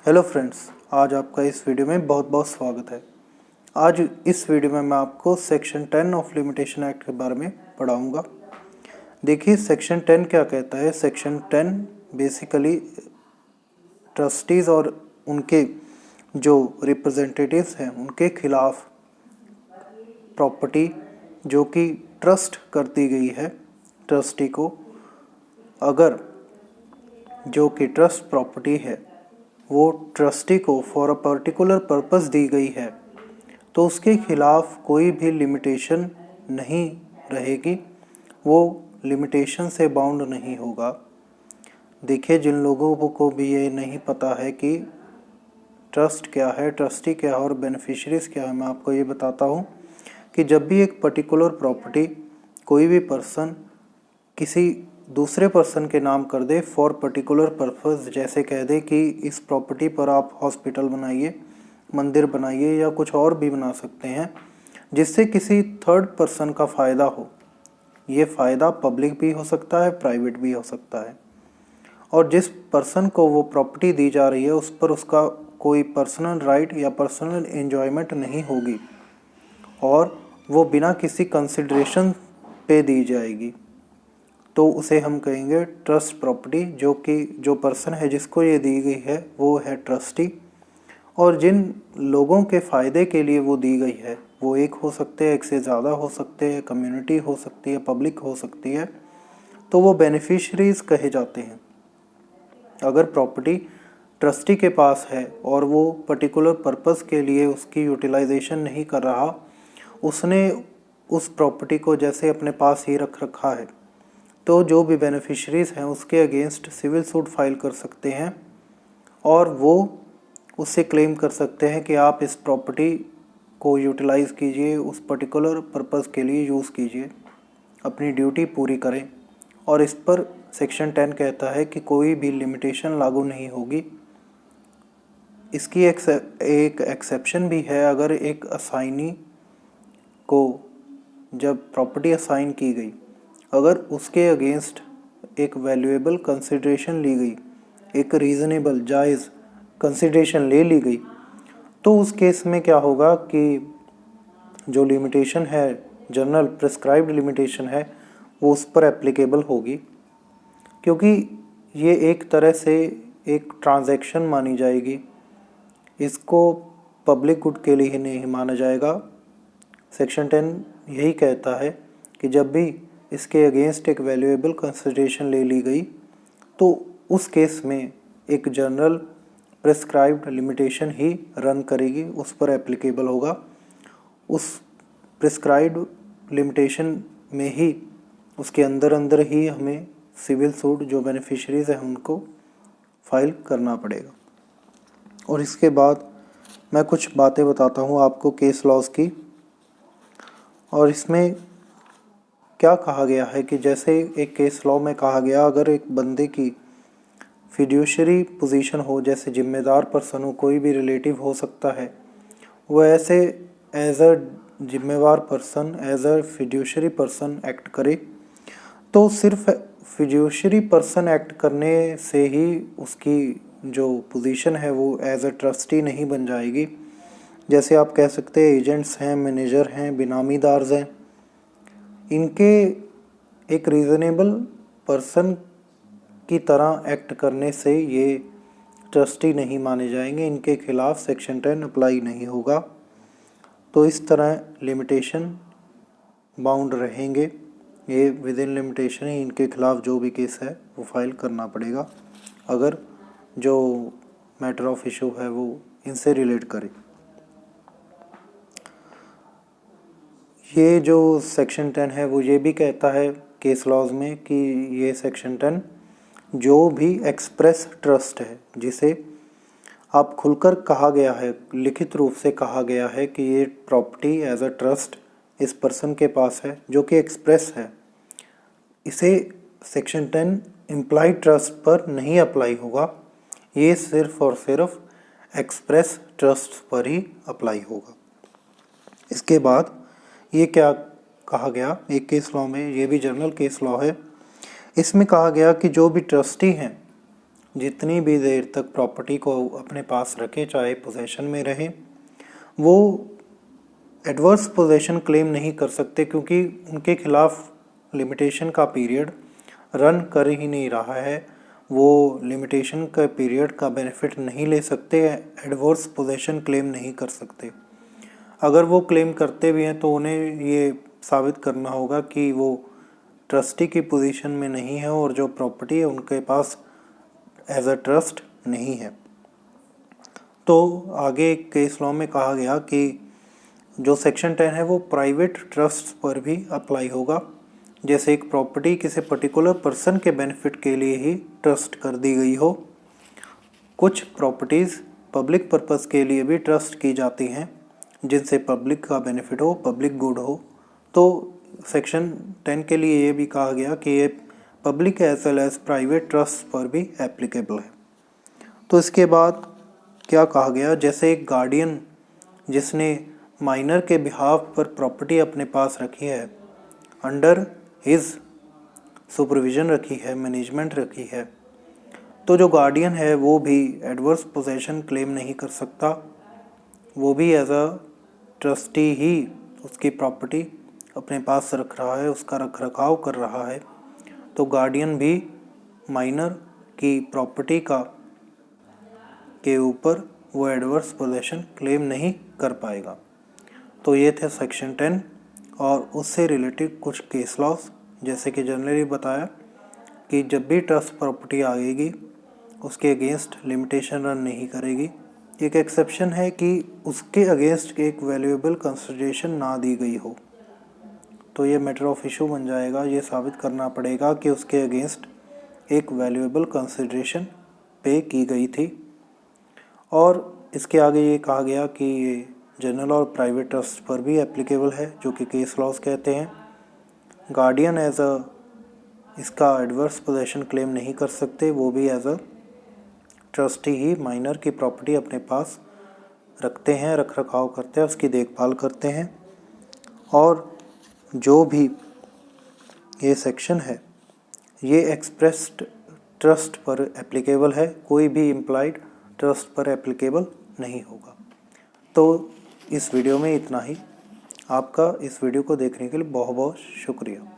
Hello friends, आज आपका इस वीडियो में बहुत बहुत स्वागत है। आज इस वीडियो में मैं आपको सेक्शन 10 ऑफ लिमिटेशन एक्ट के बारे में पढ़ाऊंगा। देखिए सेक्शन 10 क्या कहता है। सेक्शन 10 बेसिकली ट्रस्टीज़ और उनके जो रिप्रेजेंटेटिव्स हैं उनके खिलाफ प्रॉपर्टी जो कि ट्रस्ट कर दी गई है ट्रस्टी को, अगर जो कि ट्रस्ट प्रॉपर्टी है वो ट्रस्टी को फॉर अ पर्टिकुलर पर्पस दी गई है, तो उसके खिलाफ कोई भी लिमिटेशन नहीं रहेगी, वो लिमिटेशन से बाउंड नहीं होगा। देखिए, जिन लोगों को भी ये नहीं पता है कि ट्रस्ट क्या है, ट्रस्टी क्या है और बेनिफिशरीज क्या है, मैं आपको ये बताता हूँ कि जब भी एक पर्टिकुलर प्रॉपर्टी कोई भी पर्सन किसी दूसरे पर्सन के नाम कर दे फॉर पर्टिकुलर पर्पस, जैसे कह दे कि इस प्रॉपर्टी पर आप हॉस्पिटल बनाइए, मंदिर बनाइए या कुछ और भी बना सकते हैं जिससे किसी थर्ड पर्सन का फ़ायदा हो। ये फ़ायदा पब्लिक भी हो सकता है, प्राइवेट भी हो सकता है, और जिस पर्सन को वो प्रॉपर्टी दी जा रही है उस पर उसका कोई पर्सनल राइट या पर्सनल एंजॉयमेंट नहीं होगी और वो बिना किसी कंसिडरेशन पे दी जाएगी, तो उसे हम कहेंगे ट्रस्ट प्रॉपर्टी। जो कि जो पर्सन है जिसको ये दी गई है वो है ट्रस्टी, और जिन लोगों के फ़ायदे के लिए वो दी गई है वो एक हो सकते हैं, एक से ज़्यादा हो सकते हैं, कम्युनिटी हो सकती है, पब्लिक हो सकती है, तो वो बेनिफिशरीज कहे जाते हैं। अगर प्रॉपर्टी ट्रस्टी के पास है और वो पर्टिकुलर पर्पस के लिए उसकी यूटिलाइजेशन नहीं कर रहा, उसने उस प्रॉपर्टी को जैसे अपने पास ही रख रखा है, तो जो भी बेनिफिशरीज हैं उसके अगेंस्ट सिविल सूट फाइल कर सकते हैं और वो उससे क्लेम कर सकते हैं कि आप इस प्रॉपर्टी को यूटिलाइज़ कीजिए, उस पर्टिकुलर पर्पस के लिए यूज़ कीजिए, अपनी ड्यूटी पूरी करें। और इस पर सेक्शन 10 कहता है कि कोई भी लिमिटेशन लागू नहीं होगी। इसकी एक एक्सेप्शन भी है। अगर एक असाइनी को जब प्रॉपर्टी असाइन की गई, अगर उसके अगेंस्ट एक वैल्यूएबल कंसिडरेशन ली गई, एक रीज़नेबल जायज़ कंसिडरेशन ले ली गई, तो उस केस में क्या होगा कि जो लिमिटेशन है, जनरल प्रिस्क्राइब्ड लिमिटेशन है, वो उस पर एप्लीकेबल होगी, क्योंकि ये एक तरह से एक ट्रांजैक्शन मानी जाएगी, इसको पब्लिक गुड के लिए ही नहीं माना जाएगा। सेक्शन 10 यही कहता है कि जब भी इसके अगेंस्ट एक वैल्यूएबल कंसिडरेशन ले ली गई तो उस केस में एक जनरल प्रिस्क्राइब्ड लिमिटेशन ही रन करेगी, उस पर एप्लीकेबल होगा। उस प्रिस्क्राइब्ड लिमिटेशन में ही, उसके अंदर अंदर ही हमें सिविल सूट जो बेनिफिशरीज हैं उनको फाइल करना पड़ेगा। और इसके बाद मैं कुछ बातें बताता हूँ आपको केस लॉज की। और इसमें क्या कहा गया है कि जैसे एक केस लॉ में कहा गया, अगर एक बंदे की फिड्यूशरी पोजीशन हो, जैसे जिम्मेदार पर्सन हो, कोई भी रिलेटिव हो सकता है, वो ऐसे एज अ जिम्मेवार person, as a fiduciary person act करे, तो सिर्फ फिड्यूशरी पर्सन एक्ट करने से ही उसकी जो पोजीशन है वो एज अ ट्रस्टी नहीं बन जाएगी। जैसे आप कह सकते हैं एजेंट्स हैं, मैनेजर हैं, बेनामीदार्स हैं, इनके एक रीज़नेबल पर्सन की तरह एक्ट करने से ये ट्रस्टी नहीं माने जाएंगे, इनके खिलाफ सेक्शन 10 अप्लाई नहीं होगा। तो इस तरह लिमिटेशन बाउंड रहेंगे, ये विद इन लिमिटेशन ही इनके खिलाफ जो भी केस है वो फाइल करना पड़ेगा, अगर जो मैटर ऑफ इशू है वो इनसे रिलेट करे। ये जो सेक्शन 10 है वो ये भी कहता है केस लॉज में कि ये सेक्शन 10 जो भी एक्सप्रेस ट्रस्ट है, जिसे आप खुलकर कहा गया है, लिखित रूप से कहा गया है कि ये प्रॉपर्टी एज अ ट्रस्ट इस पर्सन के पास है, जो कि एक्सप्रेस है, इसे सेक्शन 10 इम्प्लाइड ट्रस्ट पर नहीं अप्लाई होगा। ये सिर्फ और सिर्फ एक्सप्रेस ट्रस्ट पर ही अप्लाई होगा। इसके बाद ये क्या कहा गया एक केस लॉ में, ये भी जनरल केस लॉ है, इसमें कहा गया कि जो भी ट्रस्टी हैं, जितनी भी देर तक प्रॉपर्टी को अपने पास रखे, चाहे पोजेशन में रहे, वो एडवर्स पोजेशन क्लेम नहीं कर सकते, क्योंकि उनके खिलाफ लिमिटेशन का पीरियड रन कर ही नहीं रहा है। वो लिमिटेशन का पीरियड का बेनिफिट नहीं ले सकते, एडवर्स पोजेशन क्लेम नहीं कर सकते। अगर वो क्लेम करते भी हैं तो उन्हें ये साबित करना होगा कि वो ट्रस्टी की पोजीशन में नहीं है और जो प्रॉपर्टी है उनके पास एज अ ट्रस्ट नहीं है। तो आगे केस लॉ में कहा गया कि जो सेक्शन 10 है वो प्राइवेट ट्रस्ट पर भी अप्लाई होगा। जैसे एक प्रॉपर्टी किसी पर्टिकुलर पर्सन के बेनिफिट के लिए ही ट्रस्ट कर दी गई हो, कुछ प्रॉपर्टीज़ पब्लिक पर्पस के लिए भी ट्रस्ट की जाती हैं जिनसे पब्लिक का बेनिफिट हो, पब्लिक गुड हो। तो सेक्शन 10 के लिए ये भी कहा गया कि ये public as well as private trust पर भी एप्लीकेबल है। तो इसके बाद क्या कहा गया, जैसे एक गार्डियन जिसने माइनर के बिहाफ पर प्रॉपर्टी अपने पास रखी है, अंडर हिज सुपरविजन रखी है, मैनेजमेंट रखी है, तो जो गार्डियन है वो भी एडवर्स पोजेशन क्लेम नहीं कर सकता। वो भी एज अ ट्रस्टी ही उसकी प्रॉपर्टी अपने पास रख रहा है, उसका रख रखाव कर रहा है। तो गार्डियन भी माइनर की प्रॉपर्टी के ऊपर वो एडवर्स पोजेशन क्लेम नहीं कर पाएगा। तो ये थे सेक्शन 10 और उससे रिलेटेड कुछ केस लॉस। जैसे कि जनरली बताया कि जब भी ट्रस्ट प्रॉपर्टी आएगी उसके अगेंस्ट लिमिटेशन रन नहीं करेगी। एक एक्सेप्शन है कि उसके अगेंस्ट एक वैल्यूएबल कंसिडरेशन ना दी गई हो, तो ये मैटर ऑफ इशू बन जाएगा। ये साबित करना पड़ेगा कि उसके अगेंस्ट एक वैल्यूएबल कंसिडरेशन पे की गई थी। और इसके आगे ये कहा गया कि ये जनरल और प्राइवेट ट्रस्ट पर भी एप्लीकेबल है, जो कि केस लॉस कहते हैं। गार्डियन एज अ इसका एडवर्स पोजेशन क्लेम नहीं कर सकते, वो भी एज अ ट्रस्टी ही माइनर की प्रॉपर्टी अपने पास रखते हैं, रख रखाव करते हैं, उसकी देखभाल करते हैं। और जो भी ये सेक्शन है ये एक्सप्रेस्ड ट्रस्ट पर एप्लीकेबल है, कोई भी इम्प्लाइड ट्रस्ट पर एप्लीकेबल नहीं होगा। तो इस वीडियो में इतना ही। आपका इस वीडियो को देखने के लिए बहुत बहुत शुक्रिया।